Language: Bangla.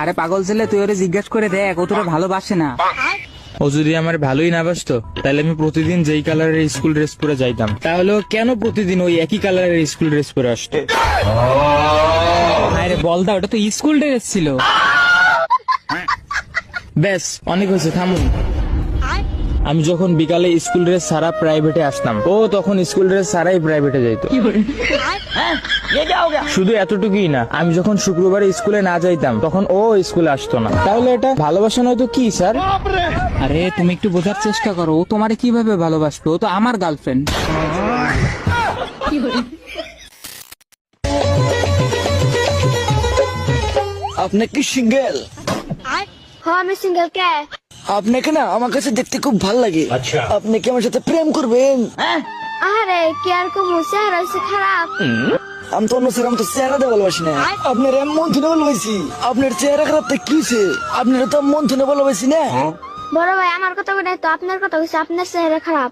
আরে পাগল ছেলে, তুই ওরে জিজ্ঞেস করে দেখ, ও তোরে ভালোবাসে না। ও যদি আমার ভালোই না বাসতো তাহলে আমি প্রতিদিন যেই কালারের স্কুল ড্রেস পরে যাইতাম, তাহলে ও কেন প্রতিদিন ওই একই কালারের স্কুল ড্রেস পরে আসতো? আরে বলদা, ওটা তো স্কুল ড্রেস ছিল। ব্যাস, অনেক হয়েছে, থামুন। আমি যখন বিকালে স্কুল ড্রেস সারা প্রাইভেটে আসতাম, ও তখন স্কুল ড্রেস সারাই প্রাইভেটে যাইতো। শুধু এতটুকুই না, আমি যখন শুক্রবারে স্কুলে না যাইতাম তখন ও স্কুলে আসতো না। তাহলে এটা ভালোবাসা নয়তো কি স্যার? আরে তুমি একটু বোঝার চেষ্টা করো, ও তোমারে কিভাবে ভালোবাসবে? ও তো আমার গার্লফ্রেন্ড। আপনি কি সিঙ্গেল? হ্যাঁ আমি সিঙ্গেল। কে? আপনাকে না আমার কাছে দেখতে খুব ভালো লাগে। আপনি কি আমার সাথে প্রেম করবেন? আরে কি আর কমু, চেহারা হচ্ছে খারাপ। আমি তো অন্য স্যার, আমি তো চেহারা দিয়ে ভালোবাসি না। আপনার মন থুনে ভালোবাসি। আপনার চেহারা খারাপ তো কি হয়েছে? আপনার তো মন থুনে ভালোবাসি না। বড় ভাই আমার কথা বলে তো আপনার কথা হচ্ছে, আপনার চেহারা খারাপ।